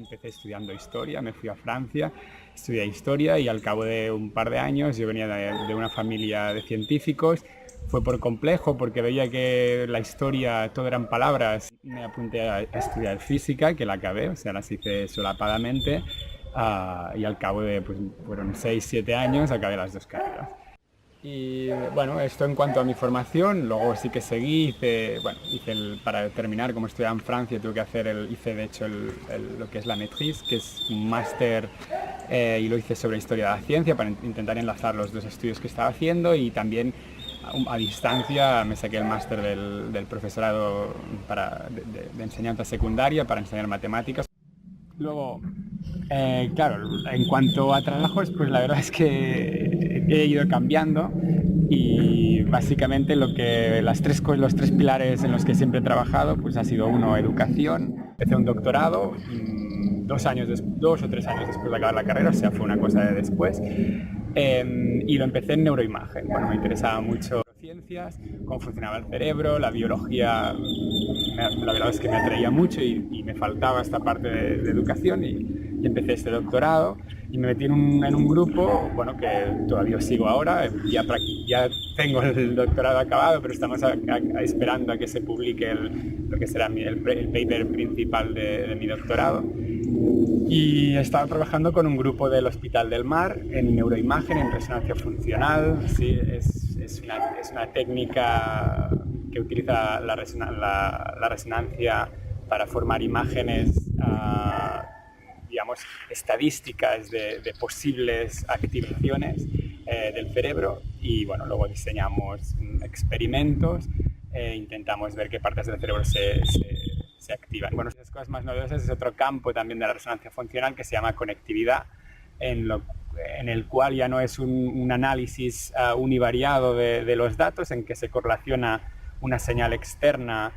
empecé estudiando historia, me fui a Francia, estudié historia y al cabo de un par de años, yo venía de una familia de científicos, fue por complejo porque veía que la historia todo eran palabras. Me apunté a estudiar física, que la acabé, o sea, las hice solapadamente, y al cabo de, pues, fueron 6 7 años, acabé las dos carreras. Y bueno, esto en cuanto a mi formación, luego sí que seguí, para terminar, como estudiaba en Francia, tuve que hice de hecho lo que es la maîtrise, que es un máster, y lo hice sobre historia de la ciencia para intentar enlazar los dos estudios que estaba haciendo, y también a distancia me saqué el máster del profesorado de enseñanza secundaria para enseñar matemáticas. Luego, claro, en cuanto a trabajos, pues la verdad es que he ido cambiando y básicamente los tres pilares en los que siempre he trabajado, pues ha sido uno, educación. Hice un doctorado 2 o 3 años después de acabar la carrera, o sea, fue una cosa de después. Y lo empecé en neuroimagen. Bueno, me interesaba mucho ciencias, cómo funcionaba el cerebro, la biología, la verdad es que me atraía mucho y me faltaba esta parte de educación y empecé este doctorado y me metí en un grupo, bueno, que todavía sigo ahora, ya tengo el doctorado acabado, pero estamos esperando a que se publique lo que será el paper principal de mi doctorado. Y estaba trabajando con un grupo del Hospital del Mar en neuroimagen, en resonancia funcional. Sí, es una técnica que utiliza la resonancia para formar imágenes, digamos, estadísticas de posibles activaciones del cerebro. Y bueno, luego diseñamos experimentos e intentamos ver qué partes del cerebro se activan. Bueno, las cosas más novedosas es otro campo también de la resonancia funcional que se llama conectividad, en el cual ya no es un análisis univariado de los datos, en que se correlaciona una señal externa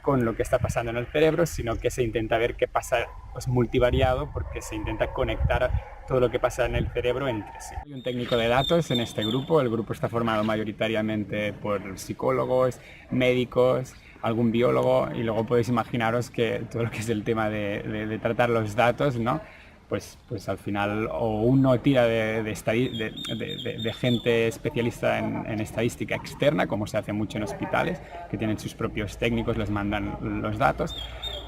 con lo que está pasando en el cerebro, sino que se intenta ver qué pasa, pues, multivariado, porque se intenta conectar todo lo que pasa en el cerebro entre sí. Soy un técnico de datos en este grupo. El grupo está formado mayoritariamente por psicólogos, médicos, algún biólogo, y luego podéis imaginaros que todo lo que es el tema de tratar los datos, ¿no? Pues al final o uno tira de gente especialista en estadística externa, como se hace mucho en hospitales, que tienen sus propios técnicos, les mandan los datos,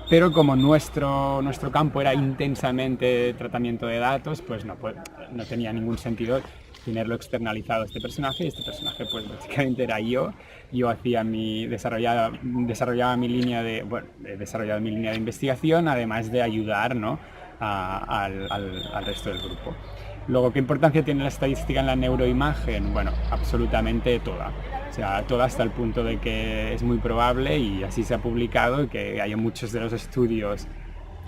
pero como nuestro campo era intensamente tratamiento de datos, pues no tenía ningún sentido tenerlo externalizado a este personaje, y este personaje pues básicamente era yo. Desarrollaba mi línea he desarrollado mi línea de investigación, además de ayudar, ¿no?, al resto del grupo. Luego, ¿qué importancia tiene la estadística en la neuroimagen? Bueno, absolutamente toda. O sea, toda, hasta el punto de que es muy probable, y así se ha publicado, que haya muchos de los estudios,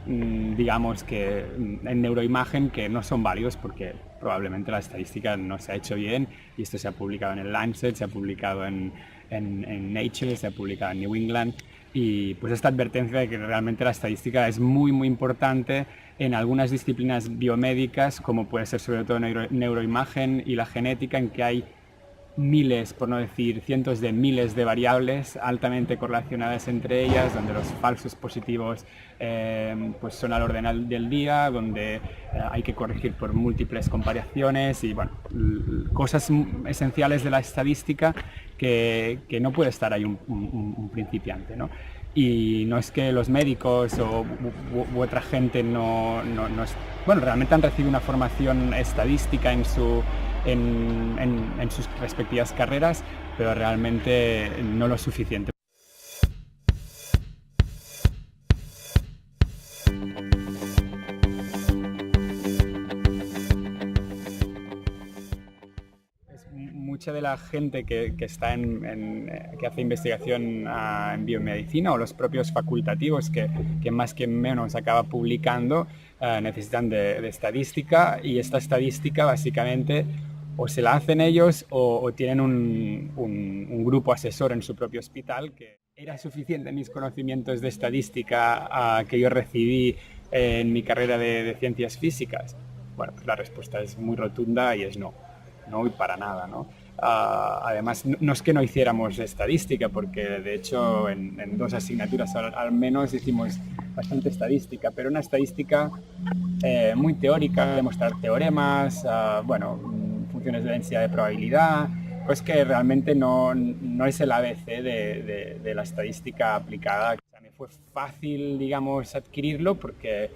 digamos que en neuroimagen, que no son válidos porque probablemente la estadística no se ha hecho bien, y esto se ha publicado en el Lancet, se ha publicado en Nature, se ha publicado en New England, y pues esta advertencia de que realmente la estadística es muy muy importante en algunas disciplinas biomédicas, como puede ser sobre todo neuroimagen y la genética, en que hay miles, por no decir cientos de miles de variables altamente correlacionadas entre ellas, donde los falsos positivos pues son al orden del día, donde hay que corregir por múltiples comparaciones y, bueno, cosas esenciales de la estadística que no puede estar ahí un principiante, ¿no? Y no es que los médicos u otra gente bueno, realmente han recibido una formación estadística en sus respectivas carreras, pero realmente no lo suficiente. Mucha de la gente que está que hace investigación en biomedicina, o los propios facultativos que más que menos acaba publicando, necesitan de estadística, y esta estadística básicamente o se la hacen ellos o tienen un grupo asesor en su propio hospital. Que era suficiente mis conocimientos de estadística que yo recibí en mi carrera de ciencias físicas. Bueno, pues la respuesta es muy rotunda y es no. no voy para nada, ¿no? Además, no es que no hiciéramos estadística, porque de hecho en 2 asignaturas al menos hicimos bastante estadística, pero una estadística muy teórica, demostrar teoremas, bueno, funciones de densidad de probabilidad, pues que realmente no es el ABC de la estadística aplicada. O sea, me fue fácil, digamos, adquirirlo porque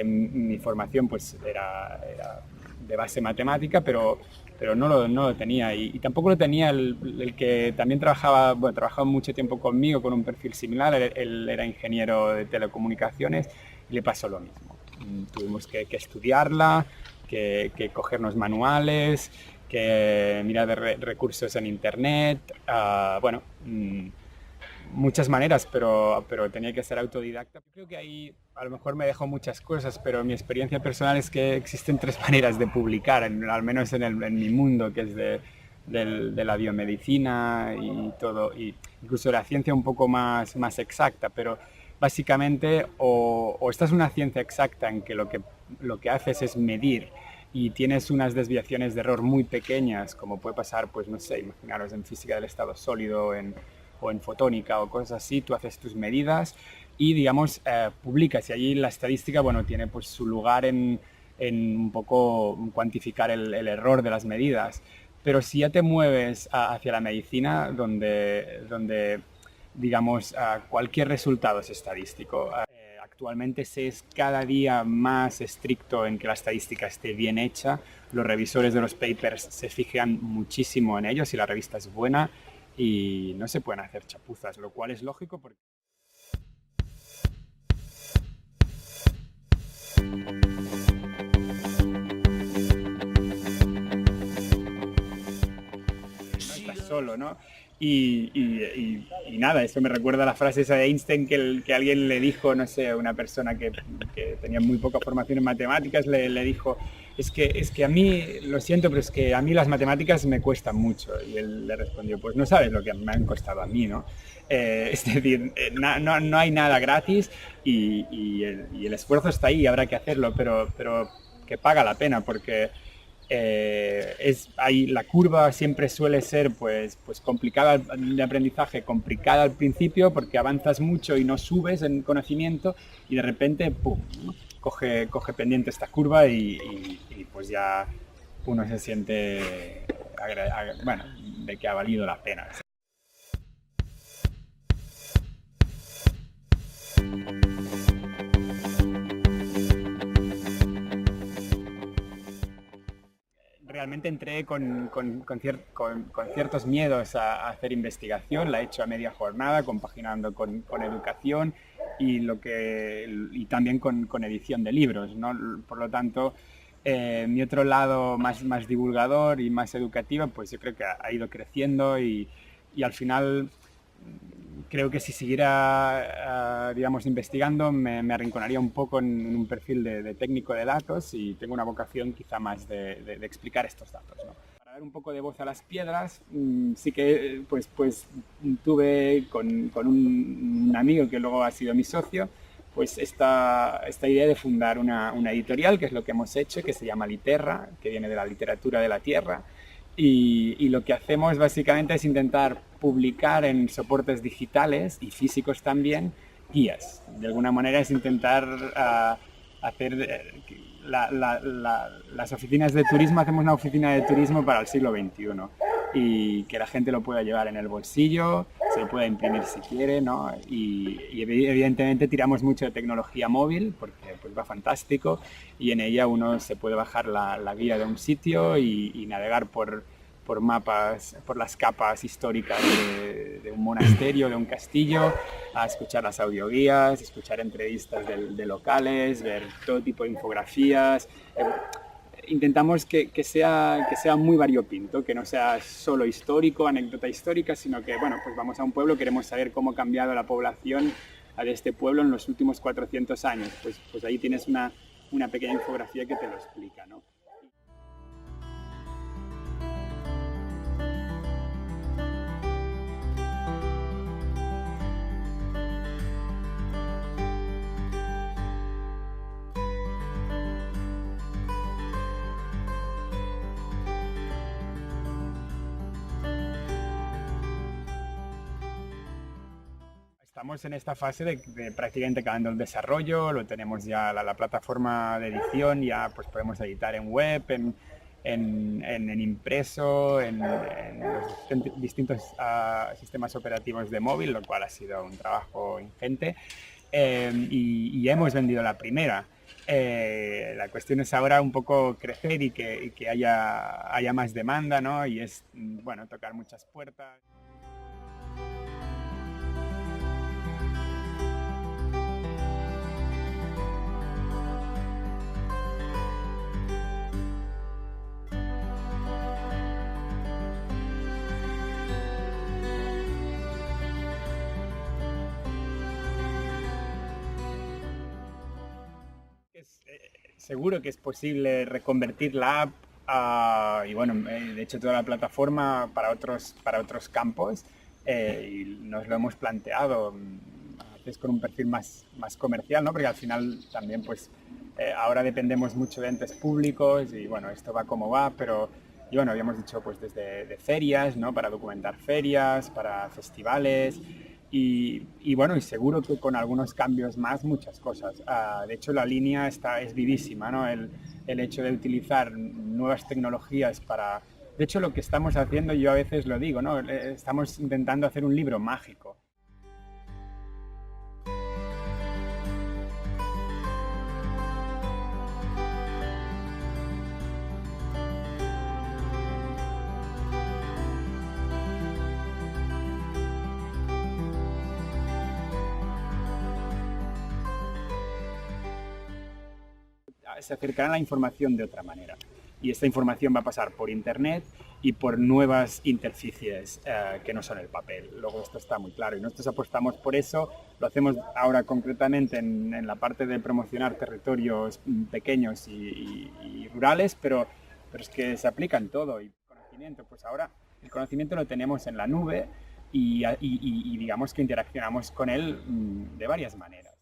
mi formación pues era de base matemática, pero no lo tenía. Y tampoco lo tenía el que también trabajaba mucho tiempo conmigo con un perfil similar. Él era ingeniero de telecomunicaciones y le pasó lo mismo. Tuvimos que estudiarla, que cogernos manuales, que mirar recursos en internet, bueno, muchas maneras, pero tenía que ser autodidacta. Yo creo que ahí a lo mejor me dejó muchas cosas, pero mi experiencia personal es que existen 3 maneras de publicar, al menos en mi mundo, que es de la biomedicina y todo, y incluso la ciencia un poco más exacta, pero básicamente o esta es una ciencia exacta en que lo que haces es medir y tienes unas desviaciones de error muy pequeñas, como puede pasar, pues no sé, imaginaros en física del estado sólido o en fotónica o cosas así, tú haces tus medidas y, digamos, publicas. Y allí la estadística, bueno, tiene pues su lugar en un poco cuantificar el error de las medidas. Pero si ya te mueves hacia la medicina, donde digamos, cualquier resultado es estadístico. Actualmente se es cada día más estricto en que la estadística esté bien hecha. Los revisores de los papers se fijan muchísimo en ello, si la revista es buena, y no se pueden hacer chapuzas, lo cual es lógico porque... No estás solo, ¿no? Y nada, eso me recuerda a la frase esa de Einstein que alguien le dijo, no sé, una persona que tenía muy poca formación en matemáticas, le dijo, es que a mí, lo siento, pero es que a mí las matemáticas me cuestan mucho. Y él le respondió, pues no sabes lo que me han costado a mí, ¿no? Es decir, no hay nada gratis y el esfuerzo está ahí, habrá que hacerlo, pero que paga la pena, porque... ahí la curva siempre suele ser pues complicada de aprendizaje, complicada al principio porque avanzas mucho y no subes en conocimiento y de repente ¡pum!, ¿no? coge pendiente esta curva y pues ya uno se siente bueno, de que ha valido la pena. Realmente entré con ciertos miedos a hacer investigación, la he hecho a media jornada, compaginando con educación y también con edición de libros, ¿no? Por lo tanto, mi otro lado más divulgador y más educativo, pues yo creo que ha ido creciendo y al final creo que si siguiera, digamos, investigando, me arrinconaría un poco en un perfil de técnico de datos y tengo una vocación quizá más de explicar estos datos, ¿no? Para dar un poco de voz a las piedras, sí que pues tuve con un amigo que luego ha sido mi socio, pues esta idea de fundar una editorial, que es lo que hemos hecho, que se llama Literra, que viene de la literatura de la tierra. Y lo que hacemos básicamente es intentar publicar en soportes digitales y físicos también guías. De alguna manera es intentar hacer las oficinas de turismo, hacemos una oficina de turismo para el siglo XXI y que la gente lo pueda llevar en el bolsillo, se lo pueda imprimir si quiere, ¿no? Y evidentemente tiramos mucho de tecnología móvil porque pues va fantástico y en ella uno se puede bajar la guía de un sitio y navegar por mapas, por las capas históricas de un monasterio, de un castillo, a escuchar las audioguías, escuchar entrevistas de locales, ver todo tipo de infografías. Intentamos que sea muy variopinto, que no sea solo histórico, anécdota histórica, sino que, bueno, pues vamos a un pueblo, queremos saber cómo ha cambiado la población de este pueblo en los últimos 400 años. Pues ahí tienes una pequeña infografía que te lo explica, ¿no? estamos en esta fase de prácticamente acabando el desarrollo, lo tenemos ya la plataforma de edición, ya pues podemos editar en web, en impreso, en los distintos sistemas operativos de móvil, lo cual ha sido un trabajo ingente. Y hemos vendido la primera. La cuestión es ahora un poco crecer y que haya más demanda, ¿no? Y es, bueno, tocar muchas puertas. Seguro que es posible reconvertir la app y bueno, de hecho toda la plataforma para otros campos y nos lo hemos planteado a veces con un perfil más comercial, ¿no? Porque al final también pues ahora dependemos mucho de entes públicos y bueno, esto va como va, pero y bueno, habíamos dicho pues desde de ferias, ¿no? Para documentar ferias, para festivales. Y bueno, y seguro que con algunos cambios más, muchas cosas. De hecho, la línea es vivísima, ¿no? El hecho de utilizar nuevas tecnologías para... De hecho, lo que estamos haciendo, yo a veces lo digo, ¿no? Estamos intentando hacer un libro mágico. Se acercará a la información de otra manera. Y esta información va a pasar por Internet y por nuevas interfaces que no son el papel. Luego esto está muy claro y nosotros apostamos por eso. Lo hacemos ahora concretamente en la parte de promocionar territorios pequeños y rurales, pero es que se aplica en todo. Y conocimiento, pues ahora el conocimiento lo tenemos en la nube y digamos que interaccionamos con él de varias maneras.